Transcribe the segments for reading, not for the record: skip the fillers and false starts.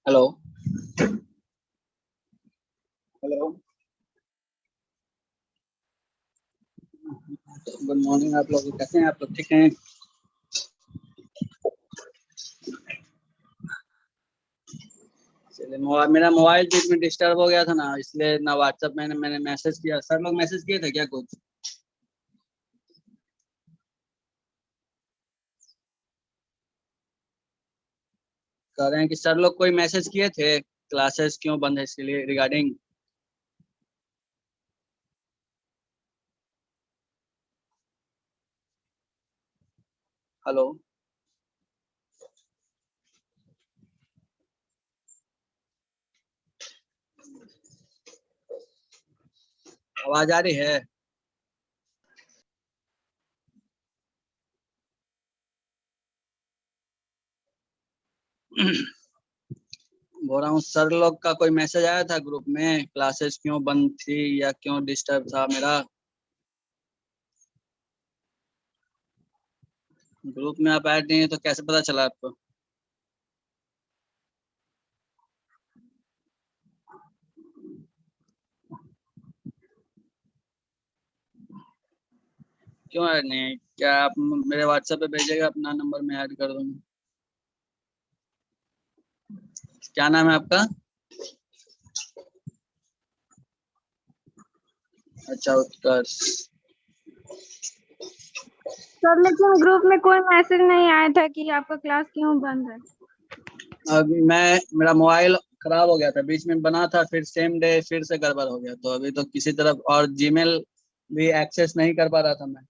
Hello. Hello. Good morning. आप लोग कैसे हैं? आप लोग ठीक हैं? चलिए, मेरा मोबाइल बीच में डिस्टर्ब हो गया था ना, इसलिए ना व्हाट्सएप मैंने मैसेज किया। सर लोग मैसेज किए थे क्या कुछ? कह रहे हैं कि सर लोग कोई मैसेज किए थे, क्लासेस क्यों बंद है इसके लिए रिगार्डिंग। हेलो। आवाज आ रही है? बोल रहा हूँ सर लोग का कोई मैसेज आया था ग्रुप में, क्लासेस क्यों बंद थी या क्यों डिस्टर्ब था मेरा। ग्रुप में आप ऐड नहीं है तो कैसे पता चला आपको? क्यों ऐड नहीं है? क्या आप मेरे व्हाट्सएप पे भेजिएगा, अपना नंबर मैं ऐड कर दूंगा। क्या नाम है आपका? अच्छा, उत्कर्ष। सर लेकिन ग्रुप में कोई मैसेज नहीं आया था कि आपका क्लास क्यों बंद है। अभी मेरा मोबाइल खराब हो गया था, बीच में बना था, फिर सेम डे फिर से गड़बड़ हो गया, तो अभी तो किसी तरफ और जीमेल भी एक्सेस नहीं कर पा रहा था मैं,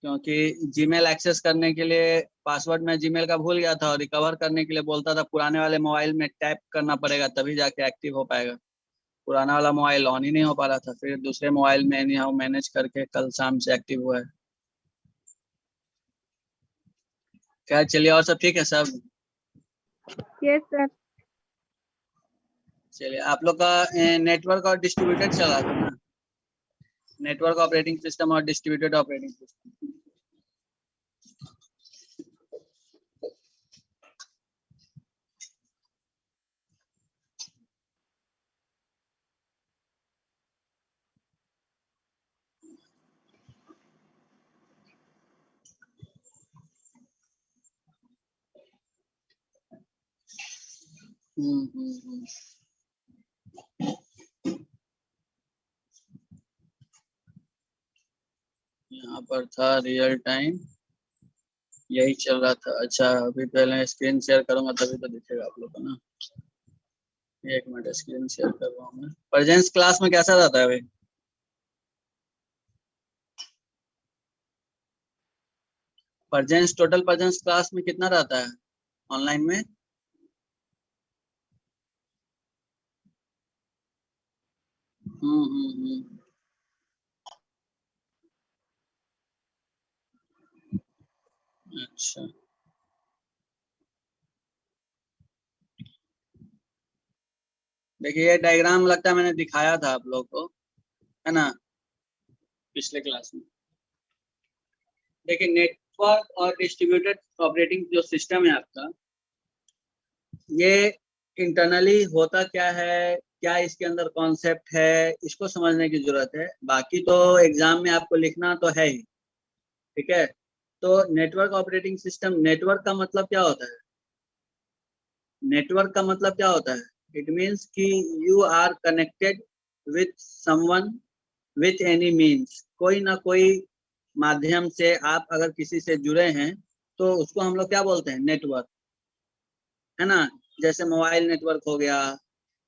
क्योंकि जीमेल एक्सेस करने के लिए पासवर्ड मैं जीमेल का भूल गया था, और रिकवर करने के लिए बोलता था पुराने वाले मोबाइल में टैप करना पड़ेगा तभी जाके एक्टिव हो पाएगा। पुराना वाला मोबाइल ऑन ही नहीं हो पा रहा था, फिर दूसरे मोबाइल में एनी हाउ मैनेज करके कल शाम से एक्टिव हुआ है। खैर चलिए, और सब ठीक है सब? Yes sir. चलिए, आप लोग का नेटवर्क और डिस्ट्रीब्यूटेड चला था ना? नेटवर्क ऑपरेटिंग सिस्टम और डिस्ट्रीब्यूटेड ऑपरेटिंग सिस्टम। हम्म। यहाँ पर था रियल टाइम, यही चल रहा था। अच्छा, अभी पहले स्क्रीन शेयर करूंगा तभी तो दिखेगा आप लोग को ना। एक मिनट, स्क्रीन शेयर कर रहा हूँ मैं। प्रेजेंस क्लास में कैसा रहता है भाई? प्रेजेंस, टोटल प्रेजेंस क्लास में कितना रहता है ऑनलाइन में? हम्म। अच्छा, देखिए ये डायग्राम लगता है मैंने दिखाया था आप लोग को, है ना, पिछले क्लास में। देखिए, नेटवर्क और डिस्ट्रीब्यूटेड ऑपरेटिंग जो सिस्टम है आपका, ये इंटरनली होता क्या है, क्या इसके अंदर कॉन्सेप्ट है, इसको समझने की जरूरत है। बाकी तो एग्जाम में आपको लिखना तो है ही, ठीक है। तो नेटवर्क ऑपरेटिंग सिस्टम, नेटवर्क का मतलब क्या होता है? नेटवर्क का मतलब क्या होता है? इट मीन्स कि you are connected with someone with any means, कोई ना कोई माध्यम से आप अगर किसी से जुड़े हैं तो उसको हम लोग क्या बोलते हैं? नेटवर्क, है ना। जैसे मोबाइल नेटवर्क हो गया,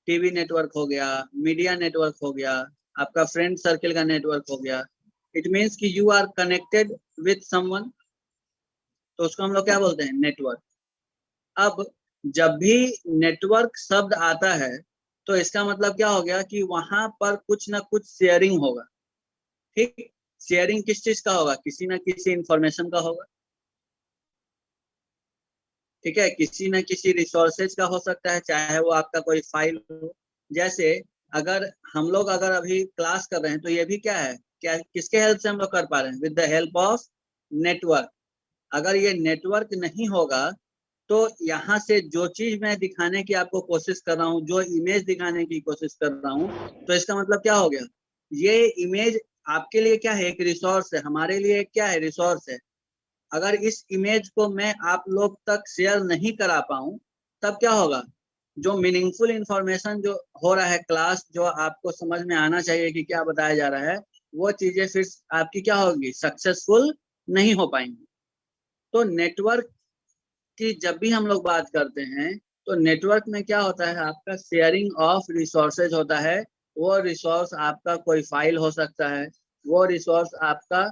टीवी नेटवर्क हो गया, मीडिया नेटवर्क हो गया, आपका फ्रेंड सर्किल का नेटवर्क हो गया। इट मीन्स कि you are connected with someone, तो उसको हम लोग क्या बोलते हैं? नेटवर्क। अब जब भी नेटवर्क शब्द आता है तो इसका मतलब क्या हो गया कि वहां पर कुछ ना कुछ शेयरिंग होगा। ठीक। शेयरिंग किस चीज का होगा? किसी ना किसी इंफॉर्मेशन का होगा, ठीक है। किसी न किसी रिसोर्सेज का हो सकता है, चाहे वो आपका कोई फाइल हो। जैसे अगर हम लोग अगर अभी क्लास कर रहे हैं तो ये भी क्या है, क्या किसके हेल्प से हम लोग कर पा रहे हैं? With the help of network. अगर ये नेटवर्क नहीं होगा तो यहाँ से जो चीज मैं दिखाने की आपको कोशिश कर रहा हूँ, जो इमेज दिखाने की कोशिश कर रहा हूँ, तो इसका मतलब क्या हो गया, ये इमेज आपके लिए क्या है, एक रिसोर्स है, हमारे लिए क्या है, रिसोर्स है। अगर इस इमेज को मैं आप लोग तक शेयर नहीं करा पाऊं, तब क्या होगा, जो मीनिंगफुल इंफॉर्मेशन जो हो रहा है क्लास, जो आपको समझ में आना चाहिए कि क्या बताया जा रहा है, वो चीजें फिर आपकी क्या होगी, सक्सेसफुल नहीं हो पाएंगी। तो नेटवर्क कि जब भी हम लोग बात करते हैं, तो नेटवर्क में क्या होता है, आपका शेयरिंग ऑफ रिसोर्सेज होता है। वो रिसोर्स आपका कोई फाइल हो सकता है, वो रिसोर्स आपका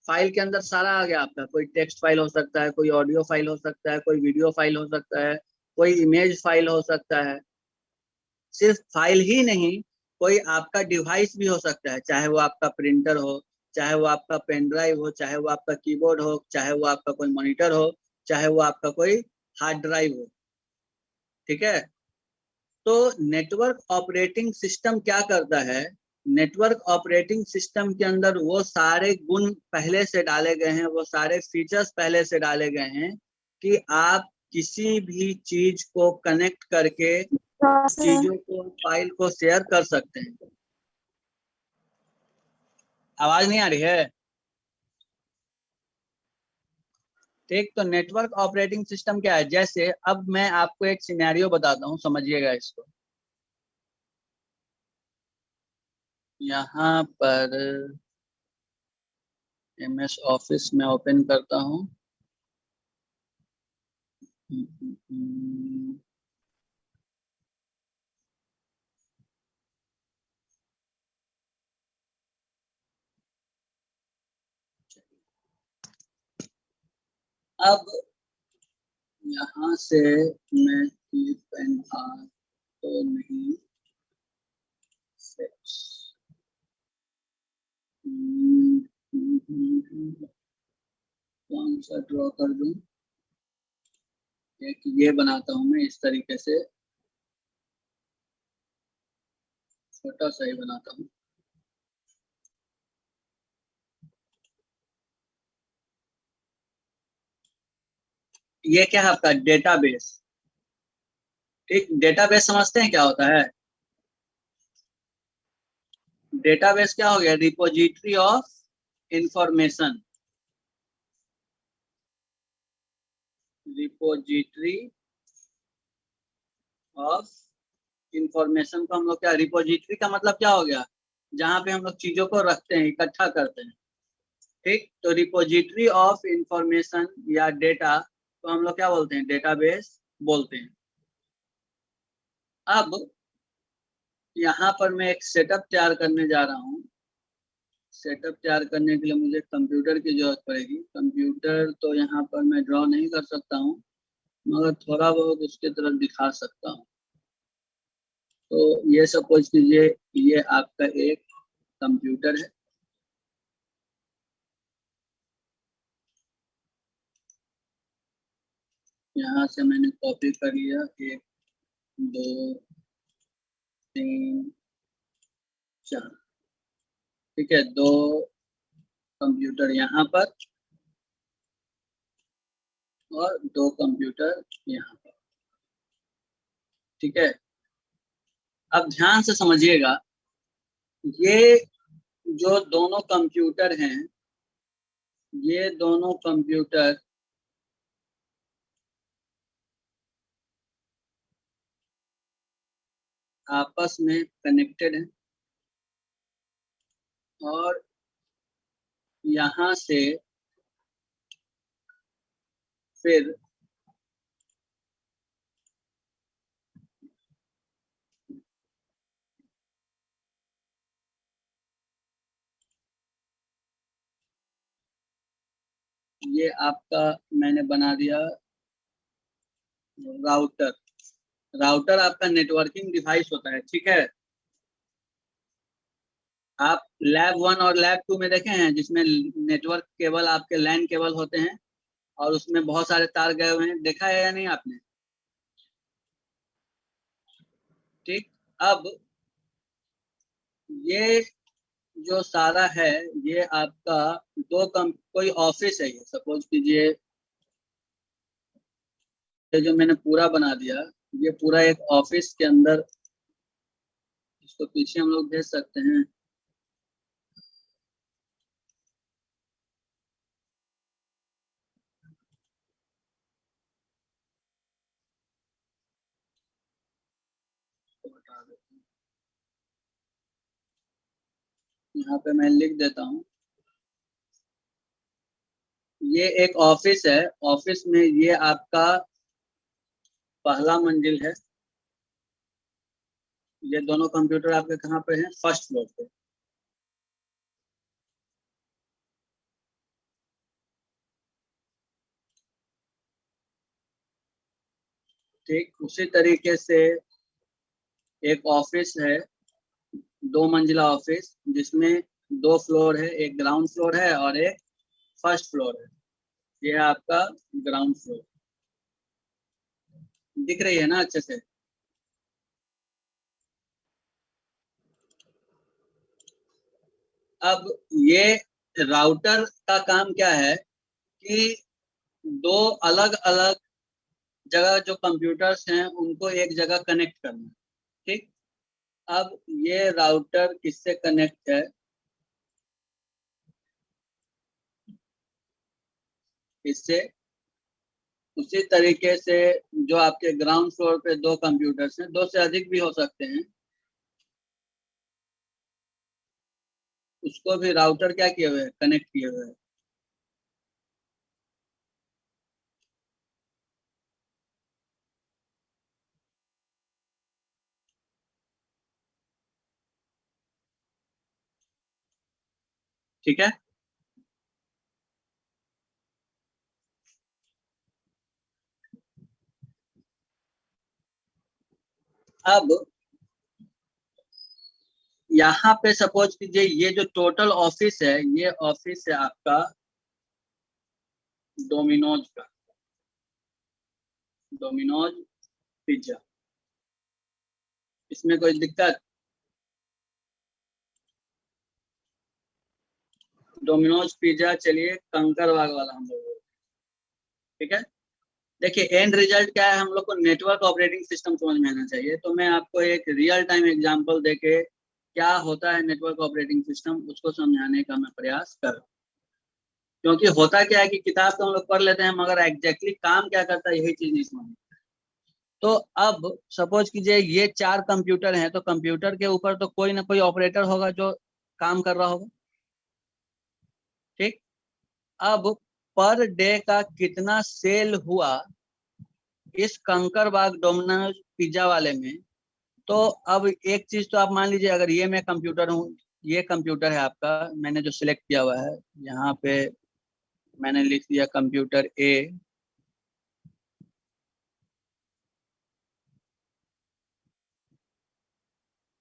फाइल के अंदर सारा आ गया, आपका कोई टेक्स्ट फाइल हो सकता है, कोई ऑडियो फाइल हो सकता है, कोई वीडियो फाइल हो सकता है, कोई इमेज फाइल हो सकता है। सिर्फ फाइल ही नहीं, कोई आपका डिवाइस भी हो सकता है, चाहे वो आपका प्रिंटर हो, चाहे वो आपका पेन ड्राइव हो, चाहे वो आपका कीबोर्ड हो, चाहे वो आपका कोई मॉनिटर हो, चाहे वो आपका कोई हार्ड ड्राइव हो। ठीक है। तो नेटवर्क ऑपरेटिंग सिस्टम क्या करता है, नेटवर्क ऑपरेटिंग सिस्टम के अंदर वो सारे गुण पहले से डाले गए हैं, वो सारे फीचर्स पहले से डाले गए हैं कि आप किसी भी चीज को कनेक्ट करके चीजों को, फाइल को शेयर कर सकते हैं। आवाज नहीं आ रही है? ठीक, तो नेटवर्क ऑपरेटिंग सिस्टम क्या है, जैसे अब मैं आपको एक सिनेरियो बताता हूँ, समझिएगा इसको। यहाँ पर MS ऑफिस में ओपन करता हूँ। अब यहाँ से मैं क्लिप एंड आर तो नहीं, कौन सा ड्रॉ कर दूं, एक ये बनाता हूँ मैं इस तरीके से, छोटा सा ही बनाता हूँ। ये क्या है, आपका डेटाबेस। ठीक, डेटाबेस समझते हैं क्या होता है? डेटाबेस क्या हो गया, repository of information. Repository of information को हम लोग क्या, रिपोजिटरी का मतलब क्या हो गया, जहां पे हम लोग चीजों को रखते हैं, इकट्ठा करते हैं। ठीक, तो रिपोजिटरी ऑफ इंफॉर्मेशन या डेटा तो हम लोग क्या बोलते हैं, डेटाबेस बोलते हैं। अब यहाँ पर मैं एक सेटअप तैयार करने जा रहा हूँ। सेटअप तैयार करने के लिए मुझे कंप्यूटर की जरूरत पड़ेगी। कंप्यूटर तो यहाँ पर मैं ड्रॉ नहीं कर सकता हूँ, मगर थोड़ा बहुत उसके तरफ दिखा सकता हूँ। तो ये सपोज कीजिए, ये आपका एक कंप्यूटर है। यहाँ से मैंने कॉपी कर लिया, 1 2 3 4। ठीक है, 2 कंप्यूटर यहाँ पर और 2 कंप्यूटर यहाँ पर। ठीक है, अब ध्यान से समझिएगा, ये जो दोनों कंप्यूटर हैं, ये दोनों कंप्यूटर आपस में कनेक्टेड हैं और यहाँ से फिर ये आपका मैंने बना दिया राउटर। राउटर आपका नेटवर्किंग डिवाइस होता है। ठीक है, आप लैब 1 और लैब 2 में देखे हैं, जिसमें नेटवर्क केबल, आपके लैन केबल होते हैं और उसमें बहुत सारे तार गए हुए हैं, देखा है या नहीं आपने? ठीक, अब ये जो सारा है, ये आपका कोई ऑफिस है, ये सपोज कीजिए ये जो मैंने पूरा बना दिया, ये पूरा एक ऑफिस के अंदर, इसको पीछे हम लोग भेज सकते हैं। यहाँ पे मैं लिख देता हूँ, ये एक ऑफिस है, ऑफिस में ये आपका पहला मंजिल है। ये दोनों कंप्यूटर आपके कहाँ पे हैं? फर्स्ट फ्लोर पे। ठीक उसी तरीके से एक ऑफिस है, 2 मंजिला ऑफिस, जिसमें 2 फ्लोर है, एक ग्राउंड फ्लोर है और एक फर्स्ट फ्लोर है। ये है आपका ग्राउंड फ्लोर। दिख रही है ना अच्छे से? अब ये राउटर का काम क्या है कि दो अलग अलग जगह जो कंप्यूटर्स हैं उनको एक जगह कनेक्ट करना। ठीक, अब ये राउटर किससे कनेक्ट है? इससे। उसी तरीके से जो आपके ग्राउंड फ्लोर पे 2 कंप्यूटर्स हैं, 2 से अधिक भी हो सकते हैं, उसको भी राउटर क्या किए हुए हैं? कनेक्ट किए हुए हैं। ठीक है। अब यहाँ पे सपोज कीजिए ये जो टोटल ऑफिस है, ये ऑफिस है आपका डोमिनोज का, डोमिनोज पिज्जा। इसमें कोई दिक्कत? डोमिनोज पिज्जा, चलिए कंकरबाग वाला हम लोग। ठीक है, देखिए एंड रिजल्ट क्या है, हम लोग को नेटवर्क ऑपरेटिंग सिस्टम समझ में आना चाहिए। तो मैं आपको एक रियल टाइम एग्जांपल देके क्या होता है नेटवर्क ऑपरेटिंग सिस्टम, उसको समझाने का मैं प्रयास कर रहा हूं। क्योंकि होता क्या है कि किताब तो हम लोग पढ़ लेते हैं, मगर एग्जैक्टली काम क्या करता है यही चीज नहीं समझ। तो अब सपोज कीजिए ये 4 कंप्यूटर हैं, तो कंप्यूटर के ऊपर तो कोई ना कोई ऑपरेटर होगा जो काम कर रहा होगा। ठीक, अब पर डे का कितना सेल हुआ इस कंकरबाग डोमिनोज पिज्जा वाले में। तो अब एक चीज तो आप मान लीजिए, अगर ये मैं कंप्यूटर हूँ, ये कंप्यूटर है आपका, मैंने जो सिलेक्ट किया हुआ है यहाँ पे, मैंने लिख दिया कंप्यूटर ए,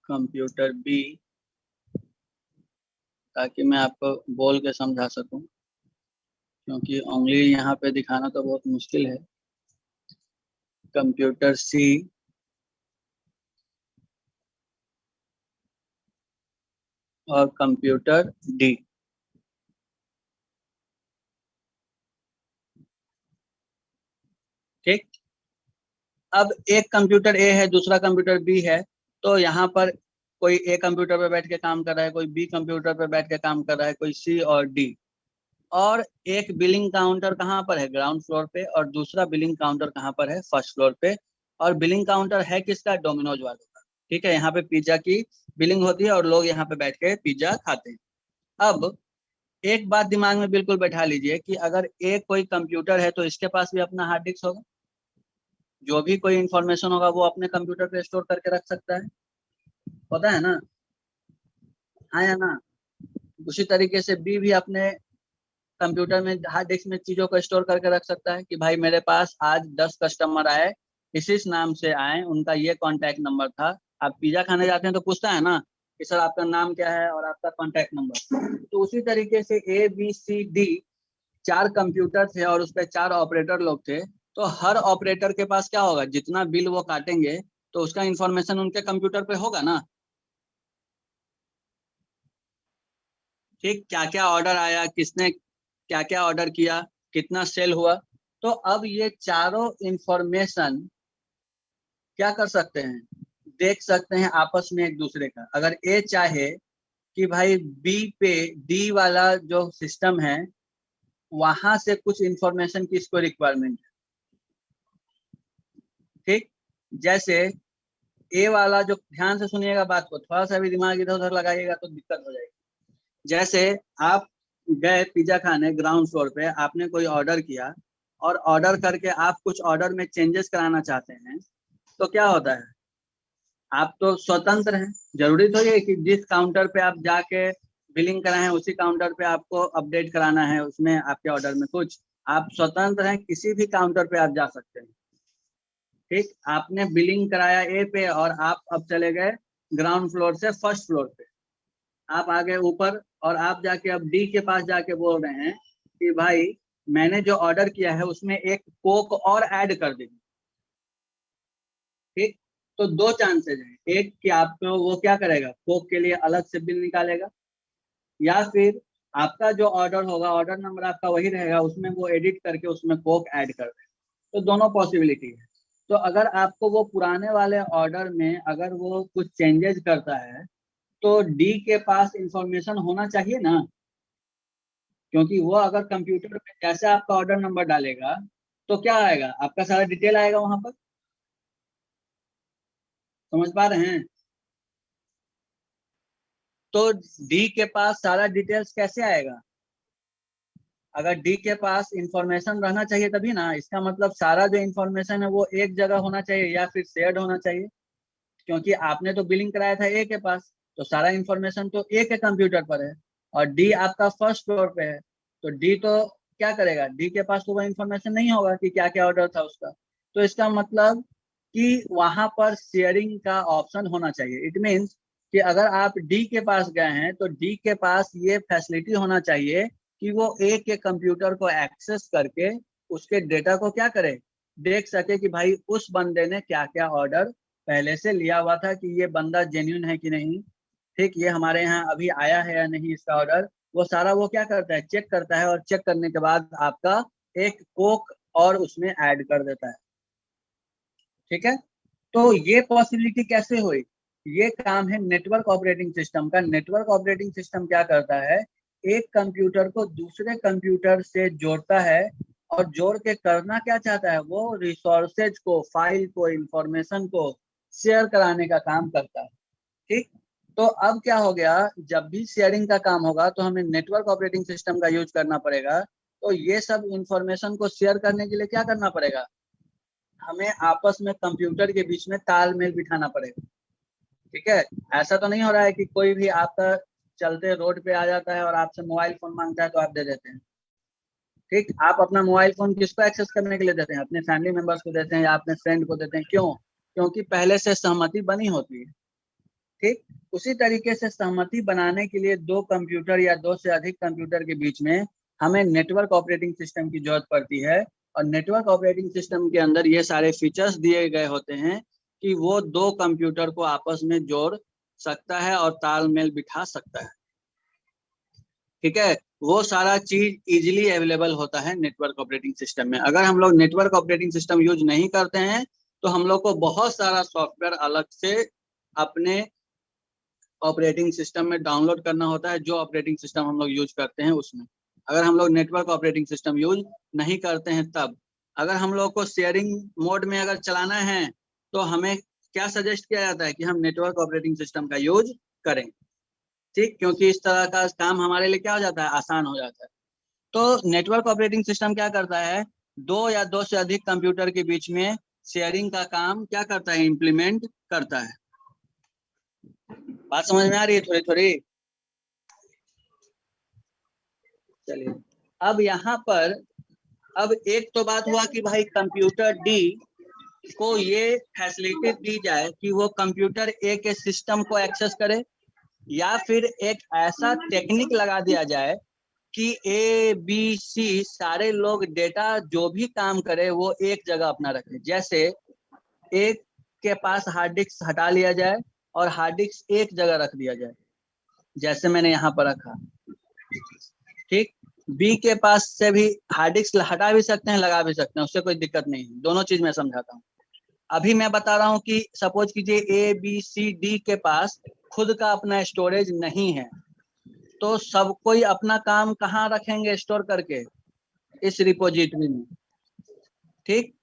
कंप्यूटर बी, ताकि मैं आपको बोल के समझा सकूं, क्योंकि उंगली यहाँ पे दिखाना तो बहुत मुश्किल है। कंप्यूटर सी, और कंप्यूटर डी। ठीक, अब एक कंप्यूटर ए है, दूसरा कंप्यूटर बी है, तो यहाँ पर कोई ए कंप्यूटर पे बैठ के काम कर रहा है, कोई बी कंप्यूटर पे बैठ के काम कर रहा है, कोई सी और डी। और एक बिलिंग काउंटर कहाँ पर है? ग्राउंड फ्लोर पे। और दूसरा बिलिंग काउंटर कहाँ पर है? फर्स्ट फ्लोर पे। और बिलिंग काउंटर है किसका? डोमिनोज वालों का। ठीक है, यहाँ पे पिज्जा की बिलिंग होती है और लोग यहाँ पे बैठ के पिज्जा खाते हैं। अब एक बात दिमाग में बिल्कुल बैठा लीजिए कि अगर एक कोई कंप्यूटर है तो इसके पास भी अपना हार्ड डिस्क होगा, जो भी कोई इंफॉर्मेशन होगा वो अपने कंप्यूटर पे स्टोर करके रख सकता है। होता है ना? हाँ या ना? उसी तरीके से बी भी अपने कंप्यूटर में हार्ड डिस्क में चीजों को स्टोर करके रख सकता है कि भाई मेरे पास आज 10 कस्टमर आए, इस नाम से आए, उनका ये कॉन्टैक्ट नंबर था। आप पिज्जा खाने जाते हैं तो पूछता है ना कि सर आपका नाम क्या है और आपका कॉन्टैक्ट नंबर। तो उसी तरीके से A B C D 4 computer थे और उस पर 4 ऑपरेटर लोग थे। तो हर ऑपरेटर के पास क्या होगा? जितना बिल वो काटेंगे तो उसका इंफॉर्मेशन उनके कंप्यूटर पे होगा ना। ठीक, क्या क्या ऑर्डर आया, किसने क्या क्या ऑर्डर किया, कितना सेल हुआ, तो अब ये चारों इंफॉर्मेशन क्या कर सकते हैं, देख सकते हैं आपस में एक दूसरे का। अगर ए चाहे कि भाई बी पे डी वाला जो सिस्टम है वहां से कुछ इंफॉर्मेशन की इसको रिक्वायरमेंट है, ठीक। जैसे ए वाला जो, ध्यान से सुनिएगा बात को, थोड़ा सा भी दिमाग इधर उधर लगाइएगा तो दिक्कत हो जाएगी। जैसे आप गए पिज्जा खाने ग्राउंड फ्लोर पे, आपने कोई ऑर्डर किया और ऑर्डर करके आप कुछ ऑर्डर में चेंजेस कराना चाहते हैं, तो क्या होता है, आप तो स्वतंत्र हैं। जरूरी तो ये कि जिस काउंटर पे आप जाके बिलिंग कराएं उसी काउंटर पे आपको अपडेट कराना है उसमें आपके ऑर्डर में कुछ, आप स्वतंत्र हैं, किसी भी काउंटर पे आप जा सकते हैं, ठीक। आपने बिलिंग कराया ए पे और आप अब चले गए ग्राउंड फ्लोर से फर्स्ट फ्लोर पे, आप आ गए ऊपर और आप जाके अब डी के पास जाके बोल रहे हैं कि भाई मैंने जो ऑर्डर किया है उसमें एक कोक और ऐड कर दीजिए, ठीक। तो दो चांसेज हैं, एक कि आपको वो क्या करेगा, कोक के लिए अलग से बिल निकालेगा, या फिर आपका जो ऑर्डर होगा, ऑर्डर नंबर आपका वही रहेगा, उसमें वो एडिट करके उसमें कोक ऐड कर दे। तो दोनों पॉसिबिलिटी है। तो अगर आपको वो पुराने वाले ऑर्डर में अगर वो कुछ चेंजेस करता है तो डी के पास इंफॉर्मेशन होना चाहिए ना, क्योंकि वो अगर कंप्यूटर पे जैसे आपका ऑर्डर नंबर डालेगा तो क्या आएगा, आपका सारा डिटेल आएगा वहां पर। समझ पा रहे हैं? तो डी के पास सारा डिटेल्स कैसे आएगा, अगर डी के पास इंफॉर्मेशन रहना चाहिए तभी ना। इसका मतलब सारा जो इंफॉर्मेशन है वो एक जगह होना चाहिए या फिर शेयर्ड होना चाहिए, क्योंकि आपने तो बिलिंग कराया था ए के पास, तो सारा इंफॉर्मेशन तो ए के कंप्यूटर पर है और डी आपका फर्स्ट फ्लोर पे है, तो डी तो क्या करेगा, डी के पास तो वो इंफॉर्मेशन नहीं होगा कि क्या क्या ऑर्डर था उसका। तो इसका मतलब कि वहां पर शेयरिंग का ऑप्शन होना चाहिए। इट मीन्स कि अगर आप डी के पास गए हैं तो डी के पास ये फैसिलिटी होना चाहिए कि वो ए के कंप्यूटर को एक्सेस करके उसके डेटा को क्या करे, देख सके कि भाई उस बंदे ने क्या क्या ऑर्डर पहले से लिया हुआ था, कि ये बंदा जेन्युइन है कि नहीं, ठीक, ये हमारे यहाँ अभी आया है या नहीं इसका ऑर्डर, वो सारा वो क्या करता है, चेक करता है, और चेक करने के बाद आपका एक कोक और उसमें ऐड कर देता है, ठीक है। तो ये पॉसिबिलिटी कैसे हुई, ये काम है नेटवर्क ऑपरेटिंग सिस्टम का। नेटवर्क ऑपरेटिंग सिस्टम क्या करता है, एक कंप्यूटर को दूसरे कंप्यूटर से जोड़ता है, और जोड़ के करना क्या चाहता है, वो रिसोर्सेज को, फाइल को, इंफॉर्मेशन को शेयर कराने का काम करता है, ठीक। तो अब क्या हो गया, जब भी शेयरिंग का काम होगा तो हमें नेटवर्क ऑपरेटिंग सिस्टम का यूज करना पड़ेगा। तो ये सब इंफॉर्मेशन को शेयर करने के लिए क्या करना पड़ेगा, हमें आपस में कंप्यूटर के बीच में तालमेल बिठाना पड़ेगा, ठीक है। ऐसा तो नहीं हो रहा है कि कोई भी आपका चलते रोड पे आ जाता है और आपसे मोबाइल फोन मांगता है तो आप दे देते हैं, ठीक। आप अपना मोबाइल फोन किसको एक्सेस करने के लिए देते हैं, अपने फैमिली मेंबर्स को देते हैं या अपने फ्रेंड को देते हैं, क्यों, क्योंकि पहले से सहमति बनी होती है, ठीक। उसी तरीके से सहमति बनाने के लिए दो कंप्यूटर या दो से अधिक कंप्यूटर के बीच में हमें नेटवर्क ऑपरेटिंग सिस्टम की जरूरत पड़ती है। और नेटवर्क ऑपरेटिंग सिस्टम के अंदर ये सारे फीचर्स दिए गए होते हैं कि वो दो कंप्यूटर को आपस में जोड़ सकता है और तालमेल बिठा सकता है, ठीक है। वो सारा चीज इजीली अवेलेबल होता है नेटवर्क ऑपरेटिंग सिस्टम में। अगर हम लोग नेटवर्क ऑपरेटिंग सिस्टम यूज नहीं करते हैं तो हम लोग को बहुत सारा सॉफ्टवेयर अलग से अपने ऑपरेटिंग सिस्टम में डाउनलोड करना होता है, जो ऑपरेटिंग सिस्टम हम लोग यूज करते हैं उसमें। अगर हम लोग नेटवर्क ऑपरेटिंग सिस्टम यूज नहीं करते हैं तब, अगर हम लोग को शेयरिंग मोड में अगर चलाना है तो हमें क्या सजेस्ट किया जाता है कि हम नेटवर्क ऑपरेटिंग सिस्टम का यूज करें, ठीक, क्योंकि इस तरह का काम हमारे लिए क्या हो जाता है, आसान हो जाता है। तो नेटवर्क ऑपरेटिंग सिस्टम क्या करता है, दो या दो से अधिक कंप्यूटर के बीच में शेयरिंग का काम क्या करता है, इम्प्लीमेंट करता है। बात समझ में आ रही है थोड़ी थोड़ी? चलिए, अब यहाँ पर अब एक तो बात हुआ कि भाई कंप्यूटर डी को ये फैसिलिटी दी जाए कि वो कंप्यूटर ए के सिस्टम को एक्सेस करे, या फिर एक ऐसा टेक्निक लगा दिया जाए कि ए बी सी सारे लोग डेटा जो भी काम करे वो एक जगह अपना रखे। जैसे एक के पास हार्ड डिस्क हटा लिया जाए और हार्ड डिस्क एक जगह रख दिया जाए, जैसे मैंने यहाँ पर रखा, ठीक। बी के पास से भी हार्ड डिस्क हटा भी सकते हैं, लगा भी सकते हैं, उससे कोई दिक्कत नहीं है, दोनों चीज मैं समझाता हूँ। अभी मैं बता रहा हूँ कि सपोज कीजिए ए बी सी डी के पास खुद का अपना स्टोरेज नहीं है, तो सब कोई अपना काम कहाँ रखेंगे स्टोर करके? इस रिपोजिटरी में। ठीक,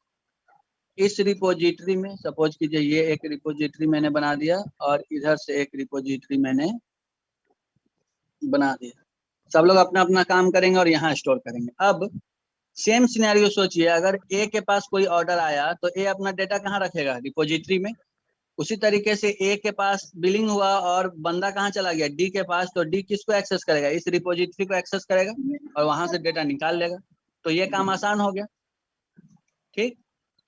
इस रिपोजिटरी में सपोज कीजिए ये एक रिपोजिटरी मैंने बना दिया और इधर से एक रिपोजिटरी मैंने बना दिया। सब लोग अपना अपना काम करेंगे और यहाँ स्टोर करेंगे। अब सेम सिनेरियो सोचिए, अगर ए के पास कोई ऑर्डर आया तो ए अपना डेटा कहाँ रखेगा? रिपोजिटरी में। उसी तरीके से ए के पास बिलिंग हुआ और बंदा कहाँ चला गया? डी के पास, तो डी किसको एक्सेस करेगा? इस रिपोजिटरी को एक्सेस करेगा और वहां से डेटा निकाल लेगा। तो ये काम आसान हो गया। ठीक,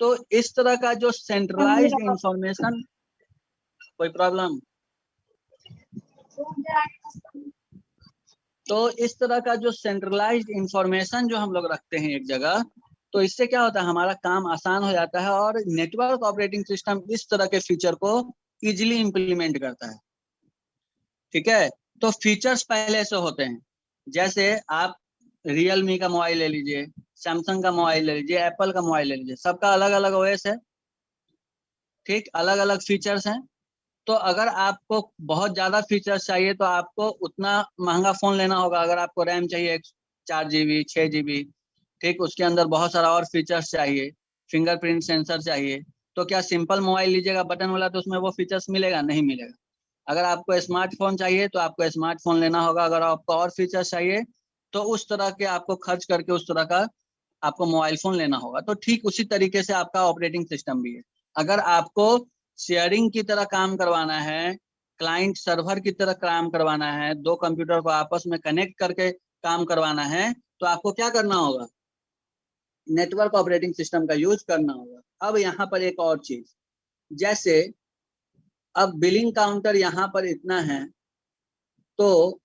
तो इस तरह का जो सेंट्रलाइज्ड इंफॉर्मेशन, कोई प्रॉब्लम? तो इस तरह का जो सेंट्रलाइज्ड इंफॉर्मेशन जो हम लोग रखते हैं एक जगह, तो इससे क्या होता है, हमारा काम आसान हो जाता है और नेटवर्क ऑपरेटिंग सिस्टम इस तरह के फीचर को इजीली इंप्लीमेंट करता है। ठीक है, तो फीचर्स पहले से होते हैं, जैसे आप रियलमी का मोबाइल ले लीजिए, सैमसंग का मोबाइल ले लीजिए, एप्पल का मोबाइल ले लीजिए, सबका अलग अलग ओएस है। ठीक, अलग अलग फीचर्स हैं। तो अगर आपको बहुत ज्यादा फीचर्स चाहिए तो आपको उतना महंगा फोन लेना होगा। अगर आपको रैम चाहिए 4 GB 6 GB, ठीक, उसके अंदर बहुत सारा और फीचर्स चाहिए, फिंगरप्रिंट सेंसर चाहिए, तो क्या सिंपल मोबाइल लीजिएगा बटन वाला तो उसमें वो फीचर्स मिलेगा? नहीं मिलेगा। अगर आपको स्मार्टफोन चाहिए तो आपको स्मार्टफोन लेना होगा। अगर आपको और फीचर्स चाहिए तो उस तरह के आपको खर्च करके उस तरह का आपको मोबाइल फोन लेना होगा। तो ठीक उसी तरीके से आपका ऑपरेटिंग सिस्टम भी है। अगर आपको शेयरिंग की तरह काम करवाना है, क्लाइंट सर्वर की तरह काम करवाना है, दो कंप्यूटर को आपस में कनेक्ट करके काम करवाना है, तो आपको क्या करना होगा? नेटवर्क ऑपरेटिंग सिस्टम का यूज करना होगा। अब यहाँ पर एक और चीज, जैसे अब बिलिंग काउंटर यहाँ पर इतना है, तो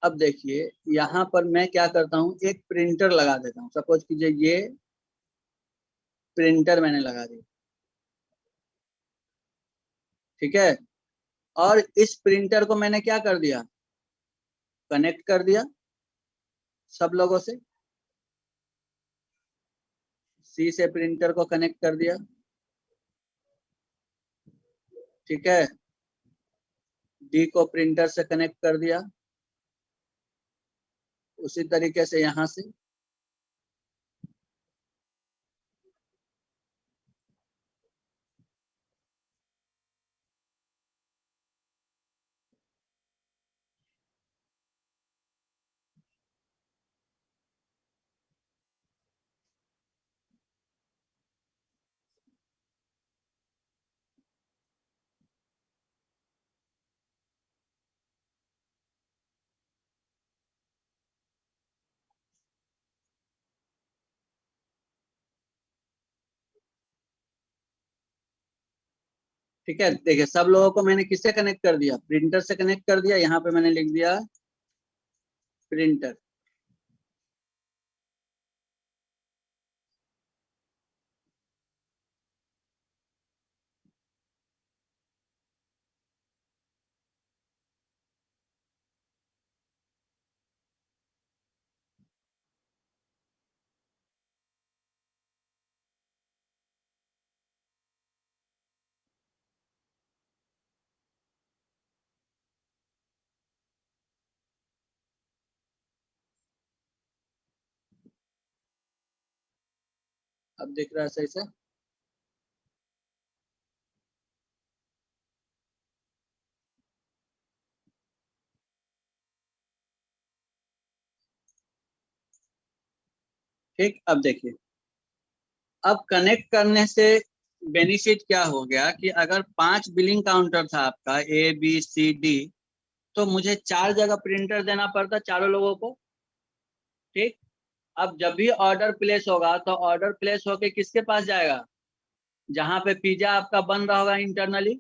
अब देखिए यहाँ पर मैं क्या करता हूँ, एक प्रिंटर लगा देता हूँ। सपोज कीजिए ये प्रिंटर मैंने लगा दिया, ठीक है, और इस प्रिंटर को मैंने क्या कर दिया? कनेक्ट कर दिया सब लोगों से। सी से प्रिंटर को कनेक्ट कर दिया, ठीक है, डी को प्रिंटर से कनेक्ट कर दिया, उसी तरीके से यहाँ से ठीक है। देखिए सब लोगों को मैंने किससे कनेक्ट कर दिया? प्रिंटर से कनेक्ट कर दिया। यहाँ पे मैंने लिख दिया प्रिंटर। अब दिख रहा है सही से? ठीक, अब देखिए, अब कनेक्ट करने से बेनिफिट क्या हो गया कि अगर 5 बिलिंग काउंटर था आपका ए बी सी डी, तो मुझे 4 जगह प्रिंटर देना पड़ता चारों लोगों को। ठीक, अब जब भी ऑर्डर प्लेस होगा तो ऑर्डर प्लेस होके किसके पास जाएगा? जहां पे पिज्जा आपका बन रहा होगा इंटरनली,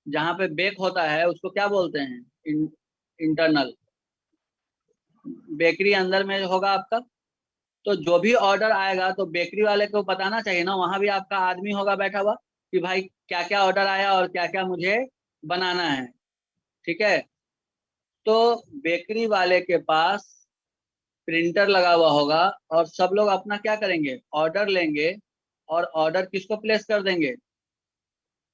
जहां पे बेक होता है उसको क्या बोलते हैं? इंटरनल बेकरी अंदर में होगा आपका। तो जो भी ऑर्डर आएगा तो बेकरी वाले को बताना चाहिए ना, वहां भी आपका आदमी होगा बैठा हुआ कि भाई क्या क्या ऑर्डर आया और क्या क्या मुझे बनाना है। ठीक है, तो बेकरी वाले के पास प्रिंटर लगा हुआ होगा और सब लोग अपना क्या करेंगे, ऑर्डर लेंगे और ऑर्डर किसको प्लेस कर देंगे,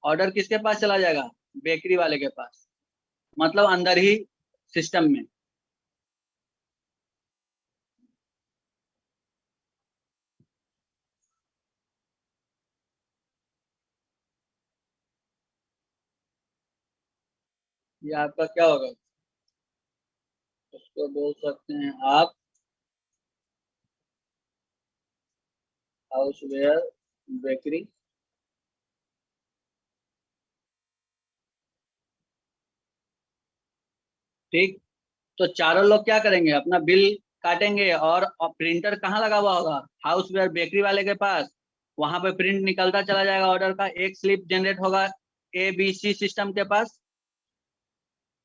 ऑर्डर किसके पास चला जाएगा, बेकरी वाले के पास, मतलब अंदर ही सिस्टम में। ये आपका क्या होगा, उसको बोल सकते हैं आप हाउसवेयर बेकरी। ठीक, तो चारों लोग क्या करेंगे, अपना बिल काटेंगे और प्रिंटर कहाँ लगा हुआ होगा, हाउसवेयर बेकरी वाले के पास। वहां पे प्रिंट निकलता चला जाएगा ऑर्डर का, एक स्लिप जनरेट होगा ABC सिस्टम के पास।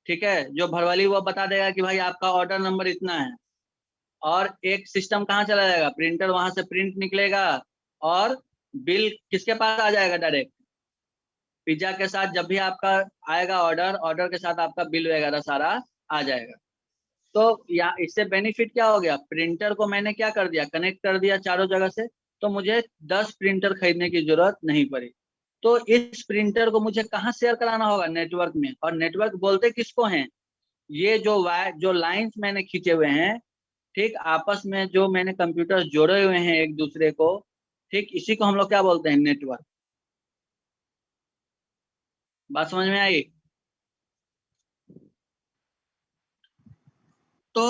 ठीक है, जो भरवाली वो बता देगा कि भाई आपका ऑर्डर नंबर इतना है, और एक सिस्टम कहाँ चला जाएगा, प्रिंटर, वहां से प्रिंट निकलेगा और बिल किसके पास आ जाएगा, डायरेक्ट पिज्जा के साथ। जब भी आपका आएगा ऑर्डर, ऑर्डर के साथ आपका बिल वगैरह सारा आ जाएगा। तो या इससे बेनिफिट क्या हो गया, प्रिंटर को मैंने क्या कर दिया, कनेक्ट कर दिया चारों जगह से, तो मुझे 10 प्रिंटर खरीदने की जरूरत नहीं पड़ी। तो इस प्रिंटर को मुझे कहाँ शेयर कराना होगा, नेटवर्क में। और नेटवर्क बोलते किसको हैं, ये जो वायर, जो लाइंस मैंने खींचे हुए हैं, ठीक, आपस में जो मैंने कंप्यूटर जोड़े हुए हैं एक दूसरे को, ठीक, इसी को हम लोग क्या बोलते हैं, नेटवर्क। बात समझ में आई। तो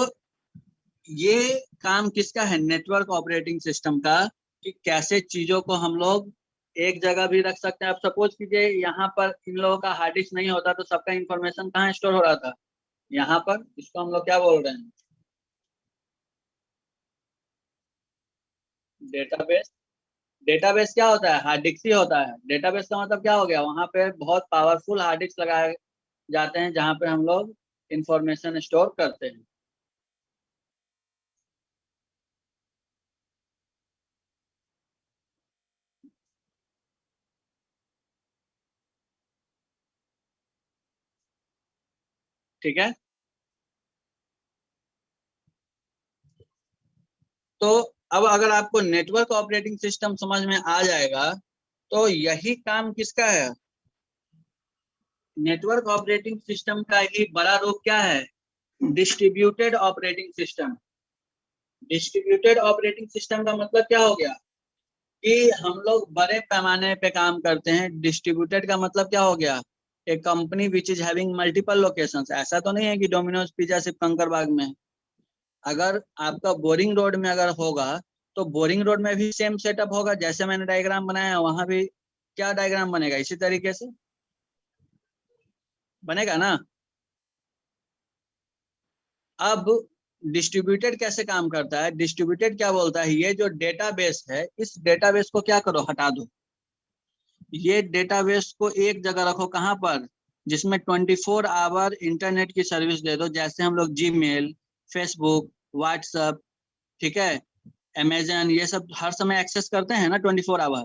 ये काम किसका है, नेटवर्क ऑपरेटिंग सिस्टम का, कि कैसे चीजों को हम लोग एक जगह भी रख सकते हैं। आप सपोज कीजिए यहाँ पर इन लोगों का हार्ड डिस्क नहीं होता तो सबका इंफॉर्मेशन कहाँ स्टोर हो रहा था, यहाँ पर। इसको हम लोग क्या बोल रहे हैं, डेटाबेस। डेटाबेस क्या होता है, हार्ड डिस्क ही होता है। डेटाबेस का मतलब क्या हो गया, वहां पे बहुत पावरफुल हार्ड डिस्क लगाए जाते हैं जहाँ पे हम लोग इंफॉर्मेशन स्टोर करते हैं। ठीक है, तो अब अगर आपको नेटवर्क ऑपरेटिंग सिस्टम समझ में आ जाएगा, तो यही काम किसका है, नेटवर्क ऑपरेटिंग सिस्टम का ही बड़ा रूप क्या है, distributed operating system. Distributed operating system का मतलब क्या हो गया, कि हम लोग बड़े पैमाने पे काम करते हैं। डिस्ट्रीब्यूटेड का मतलब क्या हो गया, एक company which is having multiple locations. ऐसा तो नहीं है कि डोमिनोज पिज्जा सिर्फ कंकरबाग में है। अगर आपका बोरिंग रोड में अगर होगा, तो बोरिंग रोड में भी सेम सेटअप होगा, जैसे मैंने डायग्राम बनाया वहां भी क्या डायग्राम बनेगा, इसी तरीके से बनेगा ना। अब डिस्ट्रीब्यूटेड कैसे काम करता है, डिस्ट्रीब्यूटेड क्या बोलता है, ये जो डेटाबेस है, इस डेटाबेस को क्या करो, हटा दो। ये डेटाबेस को एक जगह रखो, कहाँ पर, जिसमें 24 आवर इंटरनेट की सर्विस दे दो। जैसे हम लोग जीमेल, फेसबुक, व्हाट्सएप, ठीक है, अमेजन, ये सब हर समय एक्सेस करते हैं ना 24 आवर।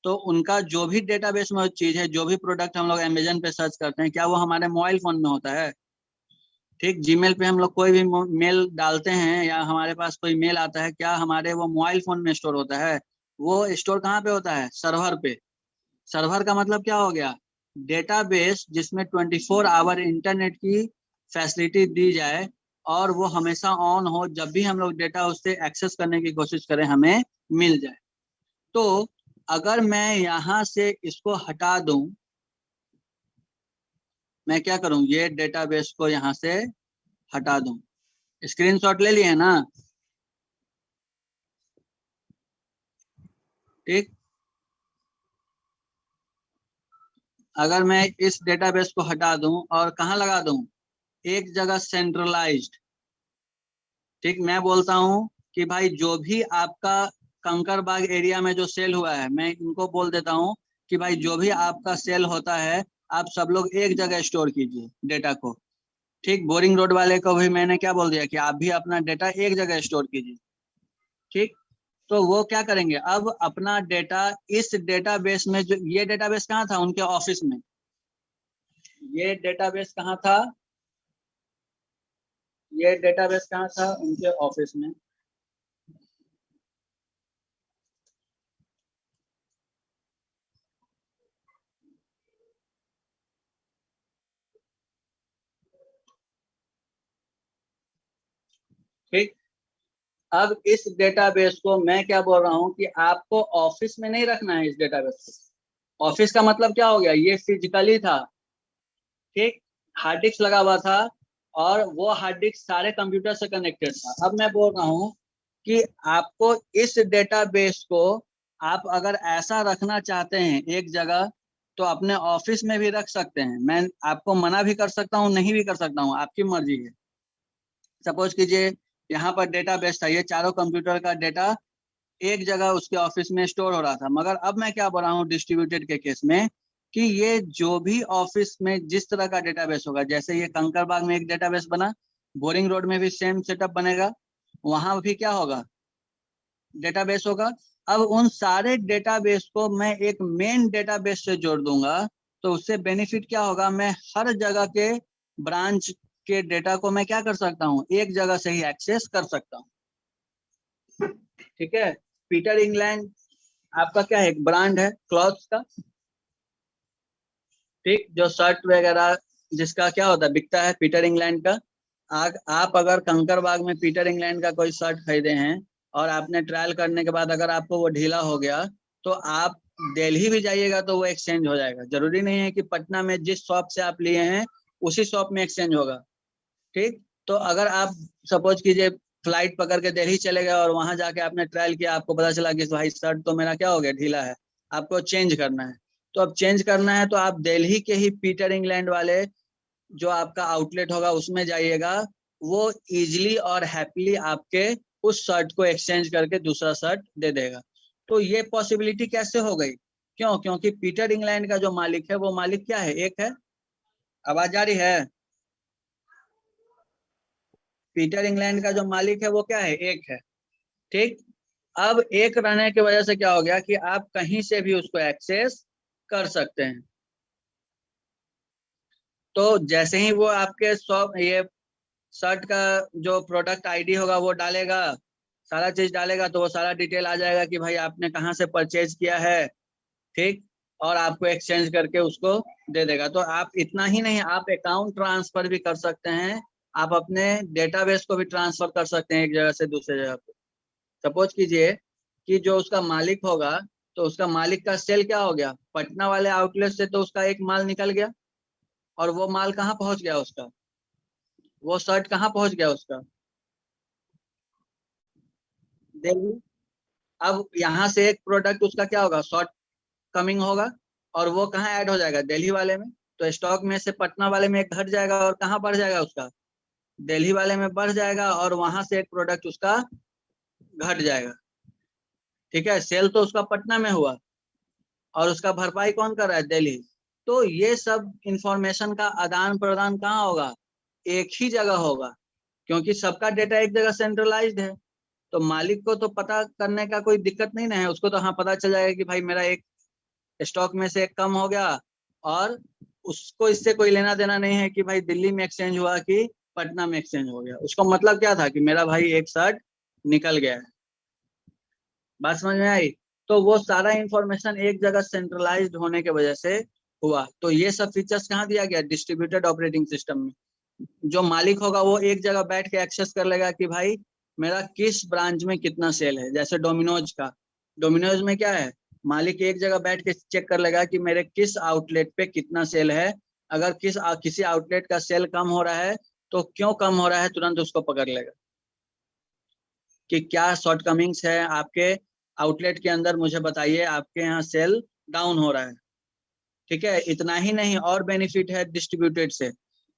तो उनका जो भी डेटाबेस में चीज है, जो भी प्रोडक्ट हम लोग अमेजन पे सर्च करते हैं, क्या वो हमारे मोबाइल फोन में होता है। ठीक, जीमेल पे हम लोग कोई भी मेल डालते हैं या हमारे पास कोई मेल आता है, क्या हमारे वो मोबाइल फोन में स्टोर होता है, वो स्टोर कहाँ पे होता है, सर्वर पे। सर्वर का मतलब क्या हो गया, डेटाबेस जिसमें 24 आवर इंटरनेट की फैसिलिटी दी जाए, और वो हमेशा ऑन हो, जब भी हम लोग डेटा उससे एक्सेस करने की कोशिश करें हमें मिल जाए। तो अगर मैं यहाँ से इसको हटा दूं, मैं क्या करूं, ये डेटाबेस को यहाँ से हटा दूं। स्क्रीनशॉट ले लिए ना, ठीक। अगर मैं इस डेटाबेस को हटा दूं और कहाँ लगा दूं, एक जगह सेंट्रलाइज्ड। ठीक, मैं बोलता हूँ कि भाई जो भी आपका कंकरबाग एरिया में जो सेल हुआ है, मैं इनको बोल देता हूँ कि भाई जो भी आपका सेल होता है, आप सब लोग एक जगह स्टोर कीजिए डेटा को। ठीक, बोरिंग रोड वाले को भी मैंने क्या बोल दिया कि आप भी अपना डेटा एक जगह स्टोर कीजिए। ठीक, तो वो क्या करेंगे, अब अपना डेटा इस डेटाबेस में, जो ये डेटाबेस कहाँ था, उनके ऑफिस में। ये डेटाबेस कहाँ था, ये डेटाबेस कहाँ था? उनके ऑफिस में। ठीक, अब इस डेटाबेस को मैं क्या बोल रहा हूँ कि आपको ऑफिस में नहीं रखना है इस डेटाबेस को। ऑफिस का मतलब क्या हो गया? ये फिजिकली था, ठीक, हार्ड डिस्क लगा हुआ था और वो हार्ड डिस्क सारे कंप्यूटर से कनेक्टेड था। अब मैं बोल रहा हूँ कि आपको इस डेटाबेस को आप अगर ऐसा रखना चाहते हैं एक जगह, तो अपने ऑफिस में भी रख सकते हैं। मैं आपको मना भी कर सकता हूँ, नहीं भी कर सकता हूँ, आपकी मर्जी है। सपोज कीजिए यहाँ पर डेटाबेस था, ये चारों कंप्यूटर का डेटा एक जगह उसके ऑफिस में स्टोर हो रहा था। मगर अब मैं क्या बोल रहा हूँ डिस्ट्रीब्यूटेड के केस में, कि ये जो भी ऑफिस में जिस तरह का डेटाबेस होगा, जैसे ये कंकरबाग में एक डेटाबेस बना, बोरिंग रोड में भी सेम सेटअप बनेगा, वहां भी क्या होगा? डेटाबेस होगा। अब उन सारे डेटाबेस को मैं एक मेन डेटाबेस से जोड़ दूंगा, तो उससे बेनिफिट क्या होगा? मैं हर जगह के ब्रांच के डेटा को मैं क्या कर सकता हूँ? एक जगह से ही एक्सेस कर सकता हूँ। ठीक है, पीटर इंग्लैंड आपका क्या है? एक ब्रांड है क्लॉथ्स का, ठीक, जो शर्ट वगैरह जिसका क्या होता है, बिकता है पीटर इंग्लैंड का। आप अगर कंकरबाग में पीटर इंग्लैंड का कोई शर्ट खरीदे हैं और आपने ट्रायल करने के बाद अगर आपको वो ढीला हो गया, तो आप दिल्ली भी जाइएगा तो वो एक्सचेंज हो जाएगा। जरूरी नहीं है कि पटना में जिस शॉप से आप लिए हैं उसी शॉप में एक्सचेंज होगा। ठीक, तो अगर आप सपोज कीजिए फ्लाइट पकड़ के दिल्ली चले गए और वहां जाके आपने ट्रायल किया, आपको पता चला कि भाई शर्ट तो मेरा क्या हो गया, ढीला है, आपको चेंज करना है। तो अब चेंज करना है तो आप दिल्ली के ही पीटर इंग्लैंड वाले जो आपका आउटलेट होगा उसमें जाइएगा, वो इजिली और हैप्पीली आपके उस शर्ट को एक्सचेंज करके दूसरा शर्ट दे देगा। तो ये पॉसिबिलिटी कैसे हो गई? क्यों? क्योंकि पीटर इंग्लैंड का जो मालिक है वो मालिक क्या है? एक है। आवाज आ रही है? पीटर इंग्लैंड का जो मालिक है वो क्या है? एक है। ठीक, अब एक रहने की वजह से क्या हो गया कि आप कहीं से भी उसको एक्सेस कर सकते हैं। तो जैसे ही वो आपके शॉप ये शर्ट का जो प्रोडक्ट आईडी होगा वो डालेगा, सारा चीज डालेगा, तो वो सारा डिटेल आ जाएगा कि भाई आपने कहाँ से परचेज किया है। ठीक, और आपको एक्सचेंज करके उसको दे देगा। तो आप इतना ही नहीं, आप अकाउंट ट्रांसफर भी कर सकते हैं, आप अपने डेटाबेस को भी ट्रांसफर कर सकते हैं एक जगह से दूसरे जगह पे। सपोज कीजिए कि जो उसका मालिक होगा, तो उसका मालिक का सेल क्या हो गया, पटना वाले आउटलेट से तो उसका एक माल निकल गया, और वो माल कहाँ पहुंच गया उसका? वो शर्ट कहाँ पहुंच गया उसका? दिल्ली। अब यहाँ से एक प्रोडक्ट उसका क्या होगा, शॉर्ट कमिंग होगा, और वो कहाँ ऐड हो जाएगा? दिल्ली वाले में। तो स्टॉक में से पटना वाले में एक घट जाएगा और कहाँ बढ़ जाएगा उसका? दिल्ली वाले में बढ़ जाएगा, और वहां से एक प्रोडक्ट उसका घट जाएगा। ठीक है, सेल तो उसका पटना में हुआ और उसका भरपाई कौन कर रहा है? दिल्ली। तो ये सब इंफॉर्मेशन का आदान प्रदान कहाँ होगा? एक ही जगह होगा, क्योंकि सबका डेटा एक जगह सेंट्रलाइज्ड है। तो मालिक को तो पता करने का कोई दिक्कत नहीं ना है, उसको तो हाँ पता चल जाएगा कि भाई मेरा एक स्टॉक में से एक कम हो गया, और उसको इससे कोई लेना देना नहीं है कि भाई दिल्ली में एक्सचेंज हुआ कि पटना में एक्सचेंज हो गया। उसको मतलब क्या था कि मेरा भाई एक शर्ट निकल गया है। बात समझ में आई? तो वो सारा इंफॉर्मेशन एक जगह सेंट्रलाइज्ड होने के वजह से हुआ। तो ये सब फीचर्स कहाँ दिया गया? डिस्ट्रीब्यूटेड ऑपरेटिंग सिस्टम में। जो मालिक होगा वो एक जगह बैठ के एक्सेस कर लेगा कि भाई मेरा किस ब्रांच में कितना सेल है। जैसे डोमिनोज का, डोमिनोज में क्या है, मालिक एक जगह बैठ के चेक कर लेगा कि मेरे किस आउटलेट पे कितना सेल है। अगर किसी आउटलेट का सेल कम हो रहा है तो क्यों कम हो रहा है, तुरंत उसको पकड़ लेगा कि क्या शॉर्टकमिंग्स है आपके आउटलेट के अंदर, मुझे बताइए, आपके यहाँ सेल डाउन हो रहा है। ठीक है, इतना ही नहीं, और बेनिफिट है डिस्ट्रीब्यूटेड से।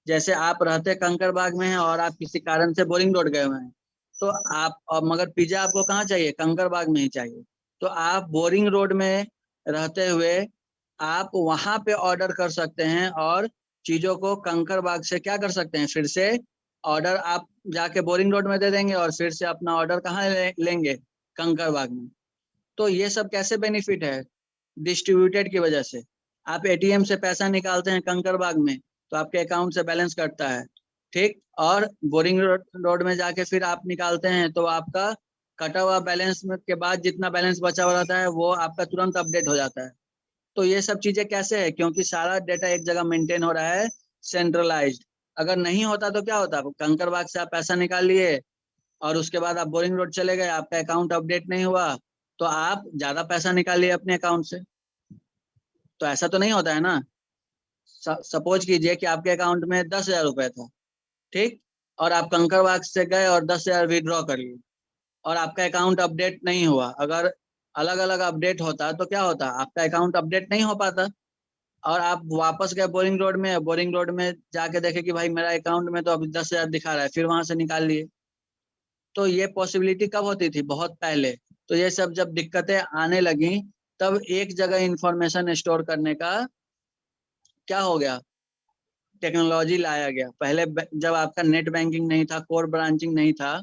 जैसे आप रहते कंकरबाग में हैं और आप किसी कारण से बोरिंग रोड गए हुए हैं, तो आप मगर पिज्जा आपको कहाँ चाहिए? कंकरबाग में ही चाहिए। तो आप बोरिंग रोड में रहते हुए आप वहां पे ऑर्डर कर सकते हैं, और चीजों को कंकरबाग से क्या कर सकते हैं, फिर से ऑर्डर आप जाके बोरिंग रोड में दे देंगे, और फिर से अपना ऑर्डर कहाँ लेंगे? कंकरबाग में। तो ये सब कैसे बेनिफिट है? डिस्ट्रीब्यूटेड की वजह से। आप एटीएम से पैसा निकालते हैं कंकरबाग में, तो आपके अकाउंट से बैलेंस कटता है। ठीक, और बोरिंग रोड में जाके फिर आप निकालते हैं तो आपका कटा हुआ बैलेंस में के बाद जितना बैलेंस बचा हुआ रहता है वो आपका तुरंत अपडेट हो जाता है। तो ये सब चीजें कैसे है, क्योंकि सारा डेटा एक जगह मेंटेन हो रहा है, सेंट्रलाइज्ड। अगर नहीं होता तो क्या होता, कंकरबाग से आप पैसा निकाल लिए और उसके बाद आप बोरिंग रोड चले गए, आपका अकाउंट अपडेट नहीं हुआ तो आप ज्यादा पैसा निकाल लिए अपने अकाउंट से। तो ऐसा तो नहीं होता है ना। सपोज कीजिए कि आपके अकाउंट में 10,000 रुपए था, ठीक, और आप कंकरबाग से गए और 10,000 विड्रॉ कर लिए और आपका अकाउंट अपडेट नहीं हुआ। अगर अलग अलग अपडेट होता तो क्या होता, आपका अकाउंट अपडेट नहीं हो पाता और आप वापस गए बोरिंग रोड में जाके देखे कि भाई मेरा अकाउंट में तो अभी 10,000 दिखा रहा है, फिर वहां से निकाल लिए। तो ये पॉसिबिलिटी कब होती थी, बहुत पहले। तो ये सब जब दिक्कतें आने लगी तब एक जगह इंफॉर्मेशन स्टोर करने का क्या हो गया, टेक्नोलॉजी लाया गया। पहले जब आपका नेट बैंकिंग नहीं था, कोर ब्रांचिंग नहीं था,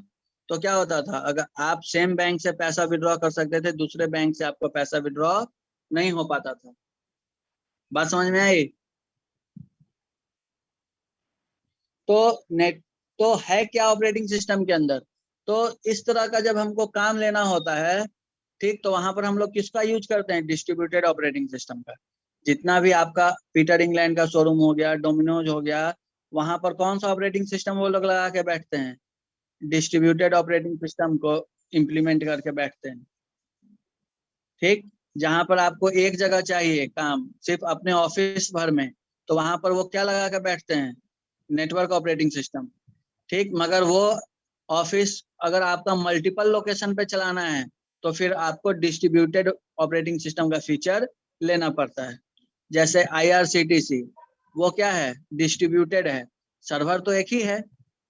तो क्या होता था, अगर आप सेम बैंक से पैसा विड्रॉ कर सकते थे, दूसरे बैंक से आपको पैसा विड्रॉ नहीं हो पाता था। बात समझ में आई। तो नेट तो है क्या ऑपरेटिंग सिस्टम के अंदर। तो इस तरह का जब हमको काम लेना होता है, ठीक, तो वहां पर हम लोग किसका यूज करते हैं, डिस्ट्रीब्यूटेड ऑपरेटिंग सिस्टम का। जितना भी आपका पीटर इंग्लैंड का शोरूम हो गया, डोमिनोज हो गया, वहां पर कौन सा ऑपरेटिंग सिस्टम वो लोग लगा के बैठते हैं, डिस्ट्रीब्यूटेड ऑपरेटिंग सिस्टम को इम्प्लीमेंट करके बैठते हैं। ठीक, जहां पर आपको एक जगह चाहिए काम सिर्फ अपने ऑफिस भर में, तो वहां पर वो क्या लगा के बैठते हैं, नेटवर्क ऑपरेटिंग सिस्टम। ठीक, मगर वो ऑफिस अगर आपका मल्टीपल लोकेशन पे चलाना है तो फिर आपको डिस्ट्रीब्यूटेड ऑपरेटिंग सिस्टम का फीचर लेना पड़ता है। जैसे आईआरसीटीसी, वो क्या है, डिस्ट्रीब्यूटेड है, सर्वर तो एक ही है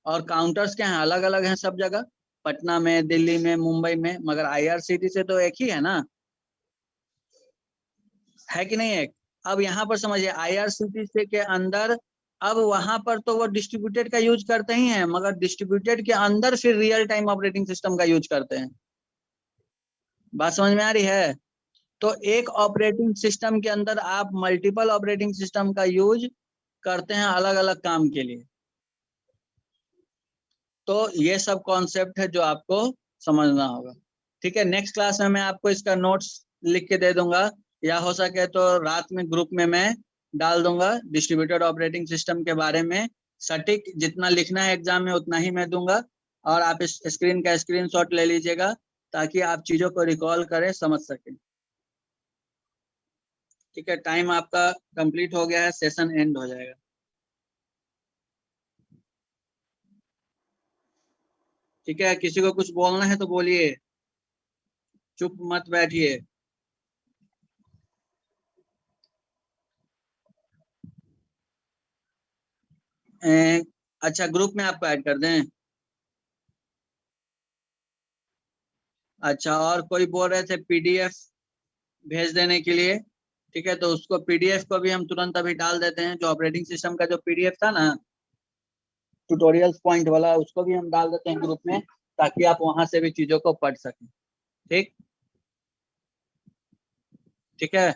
और काउंटर्स क्या है, अलग अलग हैं सब जगह, पटना में, दिल्ली में, मुंबई में, मगर आईआरसीटीसी तो एक ही है ना, है कि नहीं एक। अब यहाँ पर समझिए आईआरसीटीसी के अंदर, अब वहां पर तो वो डिस्ट्रीब्यूटेड का यूज करते ही हैं, मगर डिस्ट्रीब्यूटेड के अंदर फिर रियल टाइम ऑपरेटिंग सिस्टम का यूज करते हैं। बात समझ में आ रही है। तो एक ऑपरेटिंग सिस्टम के अंदर आप मल्टीपल ऑपरेटिंग सिस्टम का यूज करते हैं अलग अलग काम के लिए। तो ये सब कॉन्सेप्ट है जो आपको समझना होगा। ठीक है, नेक्स्ट क्लास में मैं आपको इसका नोट्स लिख के दे दूंगा, या हो सके तो रात में ग्रुप में मैं डाल दूंगा, डिस्ट्रीब्यूटेड ऑपरेटिंग सिस्टम के बारे में सटीक जितना लिखना है एग्जाम में उतना ही मैं दूंगा, और आप इस स्क्रीन का स्क्रीनशॉट ले लीजिएगा ताकि आप चीजों को रिकॉल करें, समझ सकें। ठीक है, टाइम आपका कंप्लीट हो गया है, सेशन एंड हो जाएगा। ठीक है, किसी को कुछ बोलना है तो बोलिए, चुप मत बैठिए। अच्छा, ग्रुप में आपको ऐड कर दें। अच्छा, और कोई बोल रहे थे पीडीएफ भेज देने के लिए। ठीक है, तो उसको पीडीएफ को भी हम तुरंत अभी डाल देते हैं, जो ऑपरेटिंग सिस्टम का जो पीडीएफ था ना, ट्यूटोरियल्स पॉइंट वाला, उसको भी हम डाल देते हैं ग्रुप में, ताकि आप वहां से भी चीजों को पढ़ सकें। ठीक, ठीक है,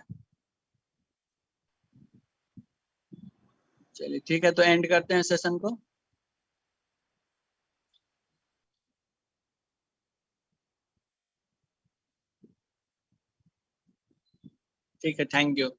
चलिए ठीक है, तो एंड करते हैं सेशन को। ठीक है, थैंक यू।